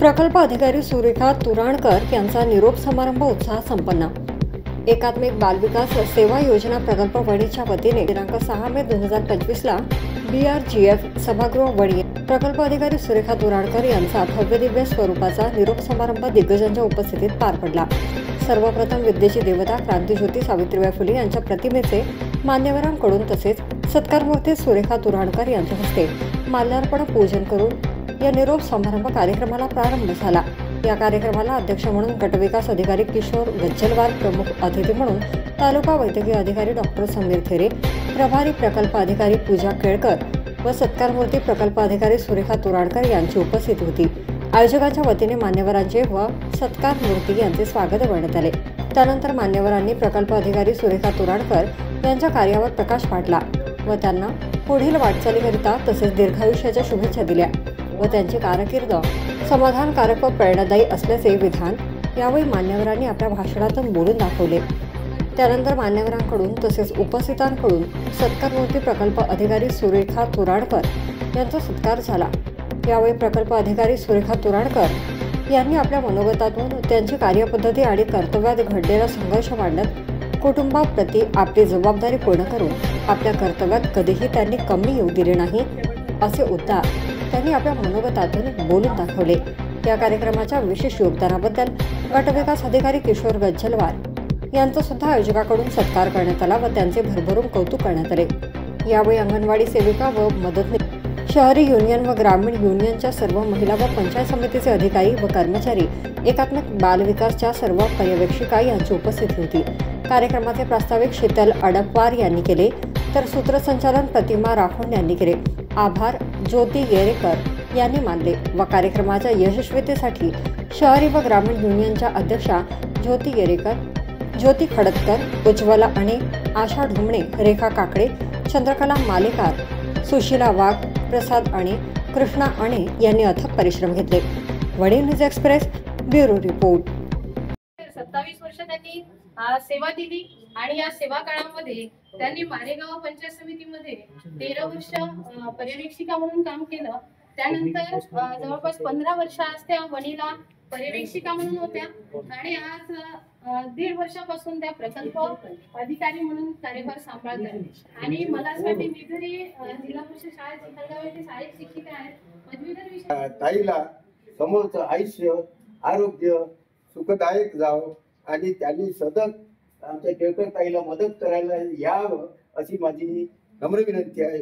प्रकल्प अधिकारी सुरेखा तुराणकर यांचा निरोप समारंभ उत्साहात संपन्न। एकात्मिक बालविकास सेवा योजना प्रकल्प वणीच्या वतीने दिनांक 6 मे 2025 ला BRGF सभागृह वणी प्रकल्प अधिकारी सुरेखा तुराणकर यांचा भव्यदिव्य स्वरूपाचा निरोप समारंभ दिग्गजांच्या उपस्थितीत पार पडला। सर्वप्रथम विद्येची देवता क्रांतिज्योती सावित्रीबाई फुले यांच्या प्रतिमेचे मान्यवरांकडून तसेच सत्कारमूर्ती सुरेखा तुराणकर यांच्या हस्ते माल्यार्पण पूजन करून या निरोप समारंभ कार्यक्रमाला प्रारंभ झाला। या कार्यक्रमाला अध्यक्ष म्हणून गटविकास अधिकारी किशोर गज्जलवार, प्रमुख अतिथी म्हणून तालुका वैद्यकीय अधिकारी डॉक्टर समीर थेरे, प्रभारी प्रकल्प अधिकारी पूजा केळकर व सत्कारमूर्ती प्रकल्प अधिकारी सुरेखा तुराणकर यांची उपस्थिती होती। आयोजकांच्या वतीने मान्यवरांचे व सत्कारमूर्ती यांचे स्वागत करण्यात आले। त्यानंतर मान्यवरांनी प्रकल्प अधिकारी सुरेखा तुराणकर यांच्या कार्यावर प्रकाश पाडला व त्यांना पुढील वाटचालीकरिता तसेच दीर्घायुष्याच्या शुभेच्छा दिल्या व त्यांची कारकीर्द समाधानकारक व प्रेरणादायी असल्याचे विधान यावेळी मान्यवरांनी आपल्या भाषणातून बोलून दाखवले। त्यानंतर मान्यवरांकडून तसेच उपस्थितांकडून सत्कारमूर्ती प्रकल्प अधिकारी सुरेखा तुराणकर यांचा सत्कार झाला। यावेळी प्रकल्प अधिकारी सुरेखा तुराणकर यांनी आपल्या मनोगतातून त्यांची कार्यपद्धती आणि कर्तव्यात घडलेला संघर्ष मांडत कुटुंबाप्रती आपली जबाबदारी पूर्ण करून आपल्या कर्तव्यात कधीही त्यांनी कमी येऊ दिले नाही असे उद्गार त्यांनी आपल्या मनोगतातून बोलून दाखवले। या कार्यक्रमाच्या विशेष योगदानाबद्दल गटविकास अधिकारी किशोर गज्जलवार यांचा सुद्धा आयोजकाकडून सत्कार करण्यात आला व त्यांचे भरभरून कौतुक करण्यात आले। यावेळी अंगणवाडी सेविका व मदतनीस, शहरी युनियन व ग्रामीण युनियनच्या सर्व महिला व पंचायत समितीचे अधिकारी व कर्मचारी, एकात्मिक बालविकासच्या सर्व पर्यवेक्षिका यांची उपस्थिती होती। कार्यक्रमाचे प्रास्ताविक शीतल अडपवार यांनी केले तर सूत्रसंचालन प्रतिमा राहुल यांनी केले। आभार ज्योती गेरेकर यांनी मानले व कार्यक्रमाच्या यशस्वीतेसाठी शहरी व ग्रामीण युनियनच्या अध्यक्षा ज्योती गेरेकर, ज्योती खडतकर, उज्ज्वला अणे, आशा ढुमणे, रेखा काकडे, चंद्रकला मालेकार, सुशीला वाघ, प्रसाद अणे, कृष्णा अणे यांनी अथक परिश्रम घेतले। Wani news express bureau report. 27 वर्ष त्यांनी सेवा दिली आणि या सेवा काळामध्ये त्यांनी मारेगाव पंचायत समितीमध्ये 13 वर्ष पर्यवेक्षिका म्हणून काम केलं। त्यानंतर जवळपास 15 वर्ष आज त्या वणीला पर्यवेक्षिका म्हणून होत्या आणि आज 1.5 वर्षापासून त्या प्रकल्प अधिकारी म्हणून कार्यभार सांभाळतात। आणि मला असं वाटतं मी जरी जिल्हा परिषद शाळेत चिखलगाव येथे शाळेत शिक्षिका आहे, पदवीधर विषय ताईला समोरचं आयुष्य आरोग्य सुखदायक जावं आणि त्यांनी सतत आमच्या केळकर ताईला मदत करायला यावं अशी माझी नम्र विनंती आहे।